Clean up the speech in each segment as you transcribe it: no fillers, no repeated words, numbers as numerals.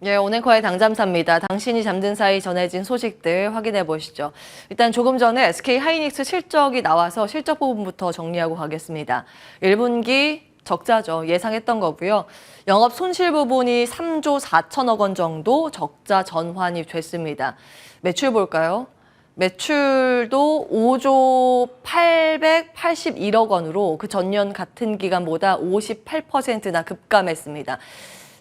예, 오늘코의 당잠사입니다. 당신이 잠든 사이 전해진 소식들 확인해 보시죠. 일단 조금 전에 SK 하이닉스 실적이 나와서 실적 부분부터 정리하고 가겠습니다. 1분기 적자죠. 예상했던 거고요. 영업 손실 부분이 3조 4천억 원 정도 적자 전환이 됐습니다. 매출 볼까요? 매출도 5조 881억 원으로 그 전년 같은 기간보다 58%나 급감했습니다.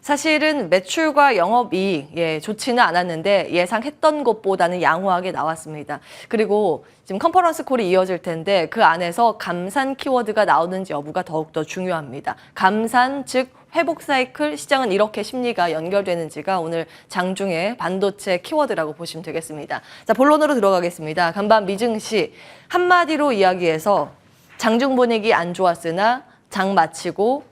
사실은 매출과 영업이익 좋지는 않았는데 예상했던 것보다는 양호하게 나왔습니다. 그리고 지금 컨퍼런스 콜이 이어질 텐데 그 안에서 감산 키워드가 나오는지 여부가 더욱더 중요합니다. 감산, 즉 회복 사이클, 시장은 이렇게 심리가 연결되는지가 오늘 장중의 반도체 키워드라고 보시면 되겠습니다. 자, 본론으로 들어가겠습니다. 간밤 미증시 한마디로 이야기해서 장중 분위기 안 좋았으나 장 마치고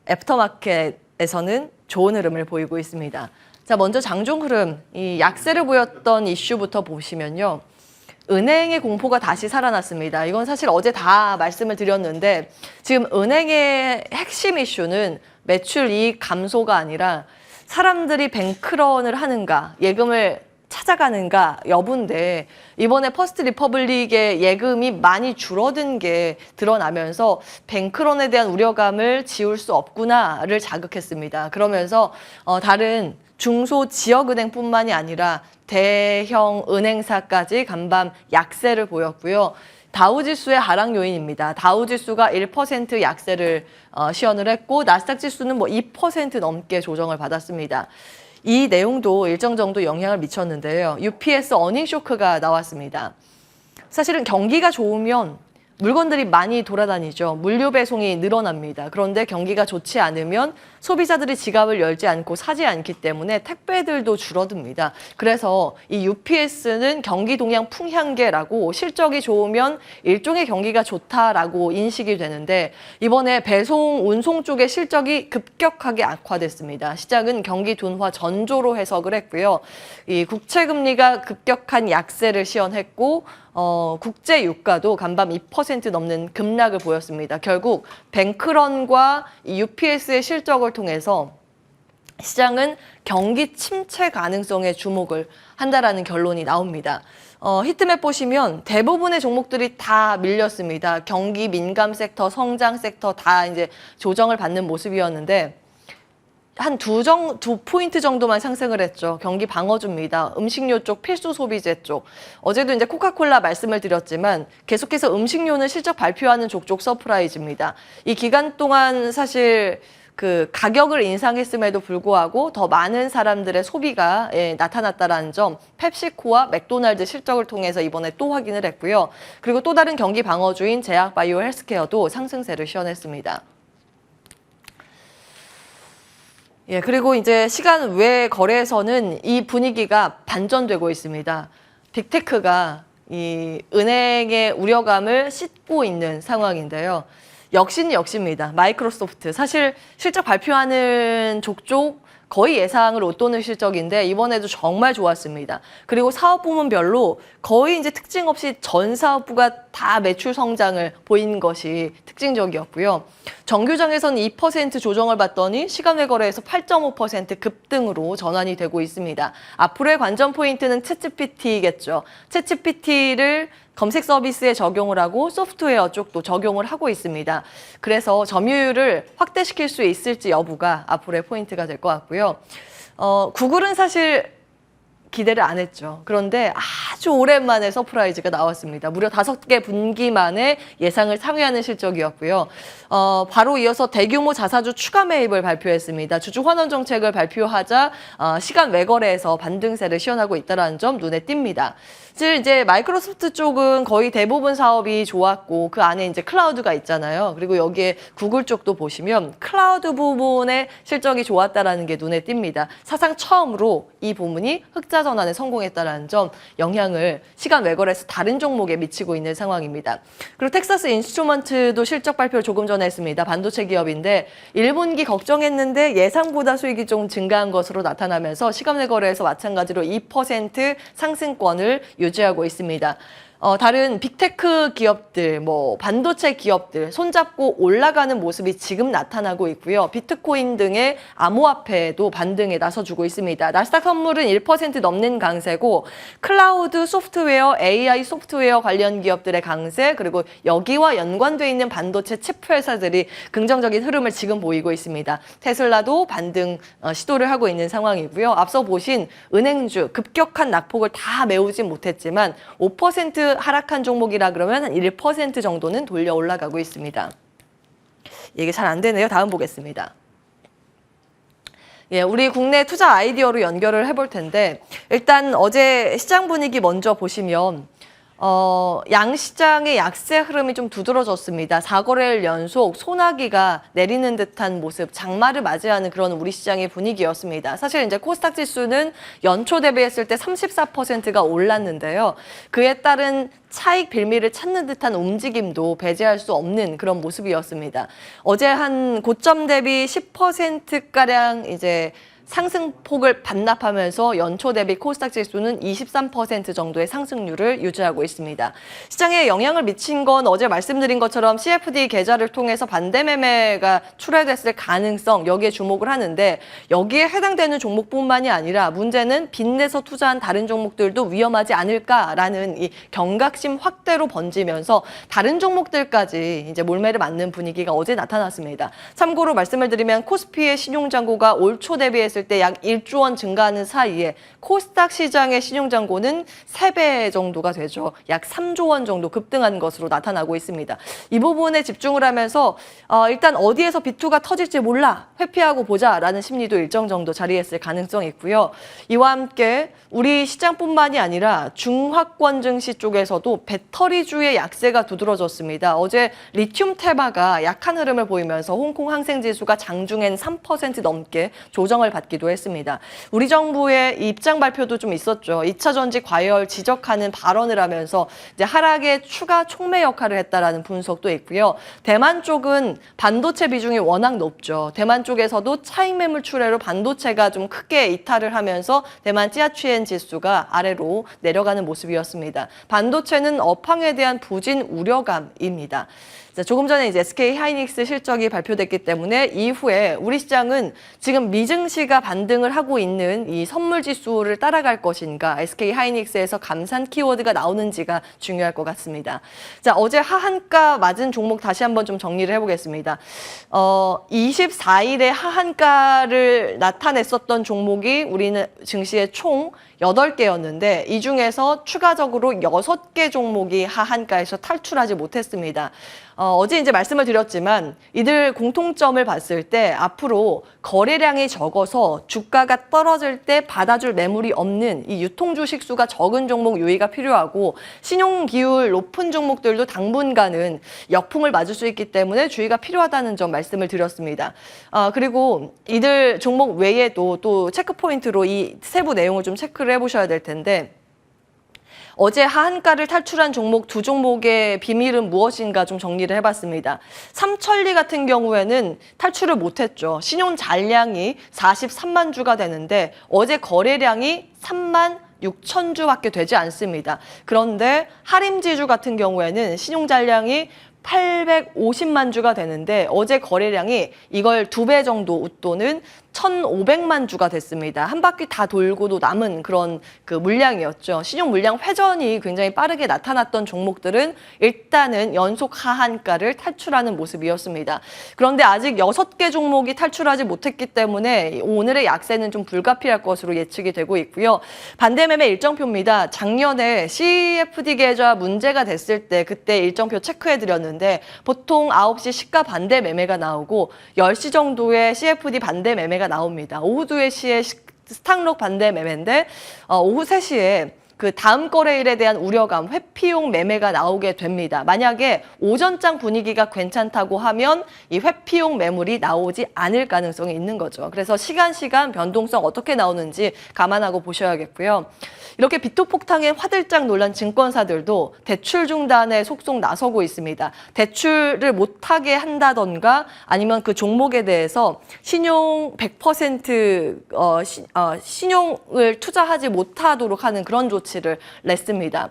애프터마켓에서는 좋은 흐름을 보이고 있습니다. 자, 먼저 장중 흐름, 이 약세를 보였던 이슈부터 보시면요. 은행의 공포가 다시 살아났습니다. 이건 사실 어제 다 말씀을 드렸는데 지금 은행의 핵심 이슈는 매출 이익 감소가 아니라 사람들이 뱅크런을 하는가, 예금을 찾아가는가 여부인데 이번에 퍼스트 리퍼블릭의 예금이 많이 줄어든 게 드러나면서 뱅크런에 대한 우려감을 지울 수 없구나를 자극했습니다. 그러면서 다른 중소 지역은행뿐만이 아니라 대형 은행사까지 간밤 약세를 보였고요. 다우지수의 하락 요인입니다. 다우지수가 1% 약세를 시연을 했고 나스닥 지수는 2% 넘게 조정을 받았습니다. 이 내용도 일정 정도 영향을 미쳤는데요. UPS 어닝 쇼크가 나왔습니다. 사실은 경기가 좋으면 물건들이 많이 돌아다니죠. 물류 배송이 늘어납니다. 그런데 경기가 좋지 않으면 소비자들이 지갑을 열지 않고 사지 않기 때문에 택배들도 줄어듭니다. 그래서 이 UPS는 경기 동향 풍향계라고 실적이 좋으면 일종의 경기가 좋다라고 인식이 되는데 이번에 배송, 운송 쪽의 실적이 급격하게 악화됐습니다. 시장은 경기 둔화 전조로 해석을 했고요. 이 국채 금리가 급격한 약세를 시연했고 국제 유가도 간밤 2% 넘는 급락을 보였습니다. 결국 뱅크런과 이 UPS의 실적을 통해서 시장은 경기 침체 가능성에 주목을 한다라는 결론이 나옵니다. 히트맵 보시면 대부분의 종목들이 다 밀렸습니다. 경기 민감 섹터, 성장 섹터 다 이제 조정을 받는 모습이었는데 한 두 포인트 정도만 상승을 했죠. 경기 방어주입니다. 음식료 쪽, 필수 소비재 쪽. 어제도 이제 코카콜라 말씀을 드렸지만 계속해서 음식료는 실적 발표하는 족족 서프라이즈입니다. 이 기간 동안 사실 그 가격을 인상했음에도 불구하고 더 많은 사람들의 소비가 나타났다라는 점, 펩시코와 맥도날드 실적을 통해서 이번에 또 확인을 했고요. 그리고 또 다른 경기 방어주인 제약 바이오 헬스케어도 상승세를 시현했습니다. 예, 그리고 이제 시간 외 거래에서는 이 분위기가 반전되고 있습니다. 빅테크가 이 은행의 우려감을 씻고 있는 상황인데요. 역시는 역시입니다. 마이크로소프트. 사실 실적 발표하는 족족 거의 예상을 웃도는 실적인데 이번에도 정말 좋았습니다. 그리고 사업 부문별로 거의 이제 특징 없이 전 사업부가 다 매출 성장을 보인 것이 특징적이었고요. 정규장에서는 2% 조정을 받더니 시간외 거래에서 8.5% 급등으로 전환이 되고 있습니다. 앞으로의 관전 포인트는 챗GPT겠죠. 챗GPT를 검색 서비스에 적용을 하고 소프트웨어 쪽도 적용을 하고 있습니다. 그래서 점유율을 확대시킬 수 있을지 여부가 앞으로의 포인트가 될 것 같고요. 구글은 사실 기대를 안 했죠. 그런데 아주 오랜만에 서프라이즈가 나왔습니다. 무려 5개 분기 만에 예상을 상회하는 실적이었고요. 바로 이어서 대규모 자사주 추가 매입을 발표했습니다. 주주 환원 정책을 발표하자 시간 외거래에서 반등세를 시현하고 있다는 점 눈에 띕니다. 사실 이제 마이크로소프트 쪽은 거의 대부분 사업이 좋았고 그 안에 이제 클라우드가 있잖아요. 그리고 여기에 구글 쪽도 보시면 클라우드 부분의 실적이 좋았다라는 게 눈에 띕니다. 사상 처음으로 이 부문이 흑자 전환에 성공했다는 점 영향을 시간 외거래에서 다른 종목에 미치고 있는 상황입니다. 그리고 텍사스 인스트루먼트도 실적 발표를 조금 전에 했습니다. 반도체 기업인데 1분기 걱정했는데 예상보다 수익이 좀 증가한 것으로 나타나면서 시간 외거래에서 마찬가지로 2% 상승권을 유지하고 있습니다. 다른 빅테크 기업들, 뭐 반도체 기업들 손잡고 올라가는 모습이 지금 나타나고 있고요. 비트코인 등의 암호화폐도 반등에 나서주고 있습니다. 나스닥 선물은 1% 넘는 강세고 클라우드 소프트웨어, AI 소프트웨어 관련 기업들의 강세, 그리고 여기와 연관돼 있는 반도체 칩 회사들이 긍정적인 흐름을 지금 보이고 있습니다. 테슬라도 반등 시도를 하고 있는 상황이고요. 앞서 보신 은행주 급격한 낙폭을 다 메우진 못했지만 5% 하락한 종목이라 그러면 한 1% 정도는 돌려 올라가고 있습니다. 이게 잘 안 되네요. 다음 보겠습니다. 예, 우리 국내 투자 아이디어로 연결을 해볼 텐데 일단 어제 시장 분위기 먼저 보시면 양시장의 약세 흐름이 좀 두드러졌습니다. 4거래일 연속 소나기가 내리는 듯한 모습, 장마를 맞이하는 그런 우리 시장의 분위기였습니다. 사실 이제 코스닥 지수는 연초 대비했을 때 34%가 올랐는데요. 그에 따른 차익 빌미를 찾는 듯한 움직임도 배제할 수 없는 그런 모습이었습니다. 어제 한 고점 대비 10%가량 이제 상승폭을 반납하면서 연초 대비 코스닥 지수는 23% 정도의 상승률을 유지하고 있습니다. 시장에 영향을 미친 건 어제 말씀드린 것처럼 CFD 계좌를 통해서 반대 매매가 출회됐을 가능성, 여기에 주목을 하는데 여기에 해당되는 종목뿐만이 아니라 문제는 빚내서 투자한 다른 종목들도 위험하지 않을까라는 이 경각심 확대로 번지면서 다른 종목들까지 이제 몰매를 맞는 분위기가 어제 나타났습니다. 참고로 말씀을 드리면 코스피의 신용잔고가 올 초 대비했을 때 약 1조 원 증가하는 사이에 코스닥 시장의 신용잔고는 3배 정도가 되죠. 약 3조 원 정도 급등한 것으로 나타나고 있습니다. 이 부분에 집중을 하면서 일단 어디에서 비투가 터질지 몰라 회피하고 보자라는 심리도 일정 정도 자리했을 가능성이 있고요. 이와 함께 우리 시장뿐만이 아니라 중화권 증시 쪽에서도 배터리주의 약세가 두드러졌습니다. 어제 리튬 테마가 약한 흐름을 보이면서 홍콩 항생지수가 장중엔 3% 넘게 조정을 받기도 했습니다. 우리 정부의 입장 발표도 좀 있었죠. 2차 전지 과열 지적하는 발언을 하면서 이제 하락의 추가 촉매 역할을 했다라는 분석도 있고요. 대만 쪽은 반도체 비중이 워낙 높죠. 대만 쪽에서도 차익 매물 출회로 반도체가 좀 크게 이탈을 하면서 대만 찌아취엔 지수가 아래로 내려가는 모습이었습니다. 반도체는 업황에 대한 부진 우려감입니다. 조금 전에 이제 SK 하이닉스 실적이 발표됐기 때문에 이후에 우리 시장은 지금 미증시가 반등을 하고 있는 이 선물 지수를 따라갈 것인가, SK 하이닉스에서 감산 키워드가 나오는지가 중요할 것 같습니다. 자, 어제 하한가 맞은 종목 다시 한번 좀 정리를 해보겠습니다. 24일에 하한가를 나타냈었던 종목이 우리는 증시의 총 8개였는데 이 중에서 추가적으로 6개 종목이 하한가에서 탈출하지 못했습니다. 어제 이제 말씀을 드렸지만 이들 공통점을 봤을 때 앞으로 거래량이 적어서 주가가 떨어질 때 받아줄 매물이 없는 이 유통 주식수가 적은 종목 유의가 필요하고 신용 기율 높은 종목들도 당분간은 역풍을 맞을 수 있기 때문에 주의가 필요하다는 점 말씀을 드렸습니다. 그리고 이들 종목 외에도 또 체크 포인트로 이 세부 내용을 좀 체크를 해보셔야 될 텐데 어제 하한가를 탈출한 종목 2종목의 비밀은 무엇인가 좀 정리를 해봤습니다. 삼천리 같은 경우에는 탈출을 못했죠. 신용 잔량이 43만 주가 되는데 어제 거래량이 3만 6천 주밖에 되지 않습니다. 그런데 하림지주 같은 경우에는 신용 잔량이 850만 주가 되는데 어제 거래량이 이걸 2배 정도 웃도는 1,500만 주가 됐습니다. 한 바퀴 다 돌고도 남은 그런 그 물량이었죠. 신용 물량 회전이 굉장히 빠르게 나타났던 종목들은 일단은 연속 하한가를 탈출하는 모습이었습니다. 그런데 아직 6개 종목이 탈출하지 못했기 때문에 오늘의 약세는 좀 불가피할 것으로 예측이 되고 있고요. 반대매매 일정표입니다. 작년에 CFD 계좌 문제가 됐을 때 그때 일정표 체크해드렸는데 보통 9시 시가 반대 매매가 나오고 10시 정도에 CFD 반대 매매가 나옵니다. 오후 2시에 스탁록 반대 매매인데 오후 3시에 그 다음 거래일에 대한 우려감, 회피용 매매가 나오게 됩니다. 만약에 오전장 분위기가 괜찮다고 하면 이 회피용 매물이 나오지 않을 가능성이 있는 거죠. 그래서 시간 변동성 어떻게 나오는지 감안하고 보셔야겠고요. 이렇게 비토폭탄의 화들짝 놀란 증권사들도 대출 중단에 속속 나서고 있습니다. 대출을 못하게 한다던가 아니면 그 종목에 대해서 신용 100% 신용을 투자하지 못하도록 하는 그런 조치를 냈습니다.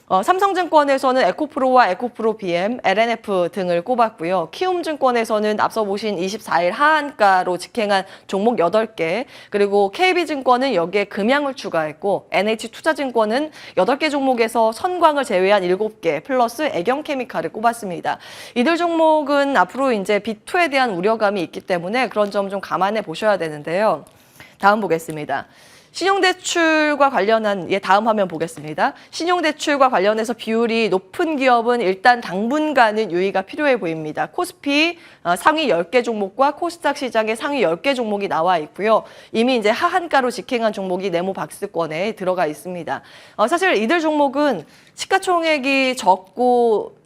삼성증권에서는 에코프로와 에코프로 BM, LNF 등을 꼽았고요. 키움증권에서는 앞서 보신 24일 하한가로 직행한 종목 8개, 그리고 KB증권은 여기에 금양을 추가했고, NH투자증권은 8개 종목에서 선광을 제외한 7개 플러스 애경케미칼을 꼽았습니다. 이들 종목은 앞으로 이제 B2에 대한 우려감이 있기 때문에 그런 점 좀 감안해 보셔야 되는데요. 다음 보겠습니다. 신용대출과 관련한, 다음 화면 보겠습니다. 신용대출과 관련해서 비율이 높은 기업은 일단 당분간은 유의가 필요해 보입니다. 코스피 상위 10개 종목과 코스닥 시장의 상위 10개 종목이 나와 있고요. 이미 이제 하한가로 직행한 종목이 네모 박스권에 들어가 있습니다. 사실 이들 종목은 시가총액이 적고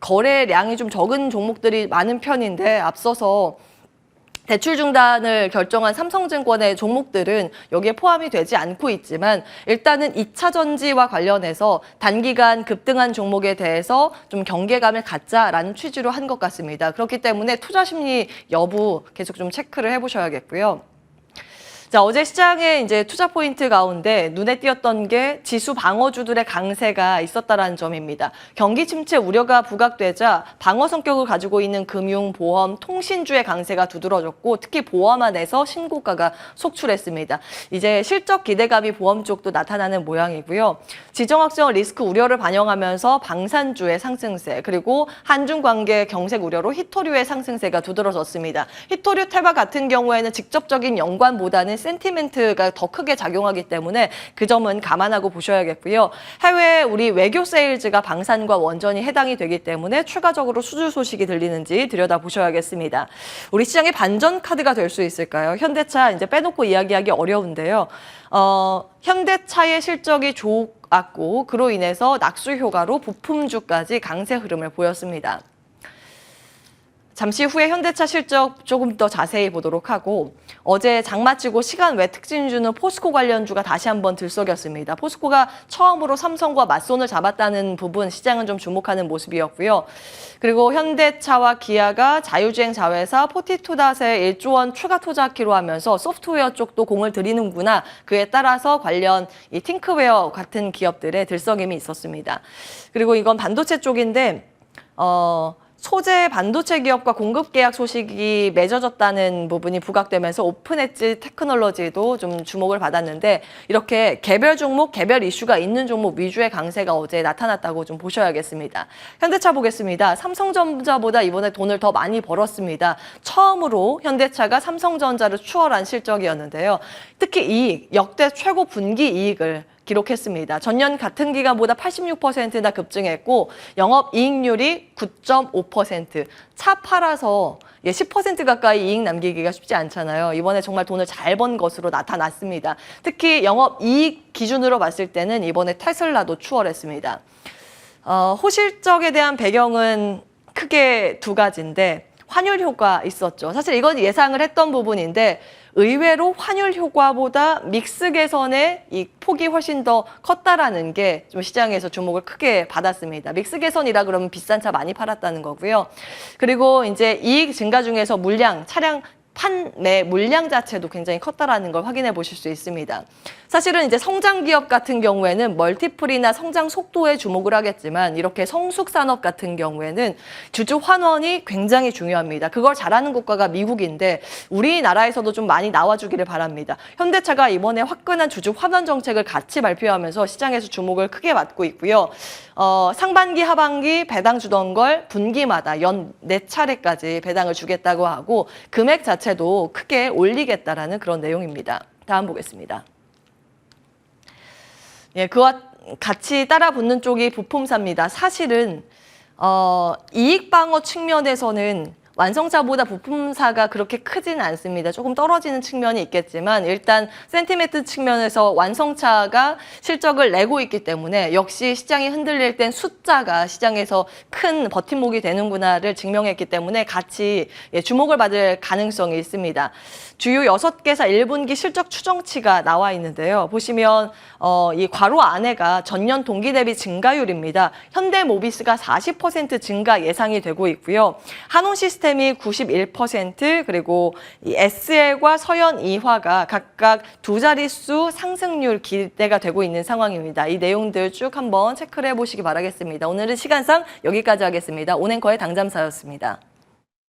거래량이 좀 적은 종목들이 많은 편인데 앞서서 대출 중단을 결정한 삼성증권의 종목들은 여기에 포함이 되지 않고 있지만 일단은 2차 전지와 관련해서 단기간 급등한 종목에 대해서 좀 경계감을 갖자라는 취지로 한 것 같습니다. 그렇기 때문에 투자 심리 여부 계속 좀 체크를 해보셔야겠고요. 자, 어제 시장의 이제 투자 포인트 가운데 눈에 띄었던 게 지수 방어주들의 강세가 있었다라는 점입니다. 경기 침체 우려가 부각되자 방어 성격을 가지고 있는 금융, 보험, 통신주의 강세가 두드러졌고 특히 보험안에서 신고가가 속출했습니다. 이제 실적 기대감이 보험 쪽도 나타나는 모양이고요. 지정학적 리스크 우려를 반영하면서 방산주의 상승세, 그리고 한중 관계 경색 우려로 히토류의 상승세가 두드러졌습니다. 히토류 테마 같은 경우에는 직접적인 연관보다는 센티멘트가 더 크게 작용하기 때문에 그 점은 감안하고 보셔야겠고요. 해외 우리 외교 세일즈가 방산과 원전이 해당이 되기 때문에 추가적으로 수주 소식이 들리는지 들여다보셔야겠습니다. 우리 시장의 반전 카드가 될 수 있을까요? 현대차 이제 빼놓고 이야기하기 어려운데요. 현대차의 실적이 좋았고 그로 인해서 낙수 효과로 부품주까지 강세 흐름을 보였습니다. 잠시 후에 현대차 실적 조금 더 자세히 보도록 하고 어제 장마치고 시간 외 특징주는 포스코 관련주가 다시 한번 들썩였습니다. 포스코가 처음으로 삼성과 맞손을 잡았다는 부분 시장은 좀 주목하는 모습이었고요. 그리고 현대차와 기아가 자율주행 자회사 포티투닷에 1조 원 추가 투자하기로 하면서 소프트웨어 쪽도 공을 들이는구나. 그에 따라서 관련 이 팅크웨어 같은 기업들의 들썩임이 있었습니다. 그리고 이건 반도체 쪽인데 소재 반도체 기업과 공급 계약 소식이 맺어졌다는 부분이 부각되면서 오픈엣지 테크놀로지도 좀 주목을 받았는데 이렇게 개별 종목, 개별 이슈가 있는 종목 위주의 강세가 어제 나타났다고 좀 보셔야겠습니다. 현대차 보겠습니다. 삼성전자보다 이번에 돈을 더 많이 벌었습니다. 처음으로 현대차가 삼성전자를 추월한 실적이었는데요. 특히 이익, 역대 최고 분기 이익을 기록했습니다. 전년 같은 기간보다 86%나 급증했고 영업이익률이 9.5%. 차 팔아서 10% 가까이 이익 남기기가 쉽지 않잖아요. 이번에 정말 돈을 잘 번 것으로 나타났습니다. 특히 영업이익 기준으로 봤을 때는 이번에 테슬라도 추월했습니다. 호실적에 대한 배경은 크게 두 가지인데 환율 효과 있었죠. 사실 이건 예상을 했던 부분인데 의외로 환율 효과보다 믹스 개선의 이 폭이 훨씬 더 컸다라는 게 좀 시장에서 주목을 크게 받았습니다. 믹스 개선이라 그러면 비싼 차 많이 팔았다는 거고요. 그리고 이제 이익 증가 중에서 물량, 차량 판매 물량 자체도 굉장히 컸다라는 걸 확인해 보실 수 있습니다. 사실은 이제 성장 기업 같은 경우에는 멀티플이나 성장 속도에 주목을 하겠지만 이렇게 성숙 산업 같은 경우에는 주주 환원이 굉장히 중요합니다. 그걸 잘하는 국가가 미국인데 우리나라에서도 좀 많이 나와주기를 바랍니다. 현대차가 이번에 화끈한 주주 환원 정책을 같이 발표하면서 시장에서 주목을 크게 받고 있고요. 상반기, 하반기 배당 주던 걸 분기마다 연 4차례까지 배당을 주겠다고 하고 금액 자체도 크게 올리겠다라는 그런 내용입니다. 다음 보겠습니다. 그와 같이 따라 붙는 쪽이 부품사입니다. 사실은 이익 방어 측면에서는 완성차보다 부품사가 그렇게 크지는 않습니다. 조금 떨어지는 측면이 있겠지만 일단 센티멘트 측면에서 완성차가 실적을 내고 있기 때문에 역시 시장이 흔들릴 땐 숫자가 시장에서 큰 버팀목이 되는구나를 증명했기 때문에 같이 주목을 받을 가능성이 있습니다. 주요 6개사 1분기 실적 추정치가 나와 있는데요. 보시면 이 괄호 안에가 전년 동기 대비 증가율입니다. 현대모비스가 40% 증가 예상이 되고 있고요. 한온시스템 시스템이 91%, 그리고 이 SL과 서현 이화가 각각 두 자릿수 상승률 기대가 되고 있는 상황입니다. 이 내용들 쭉 한번 체크를 해보시기 바라겠습니다. 오늘은 시간상 여기까지 하겠습니다. 온앵커의 당잠사였습니다.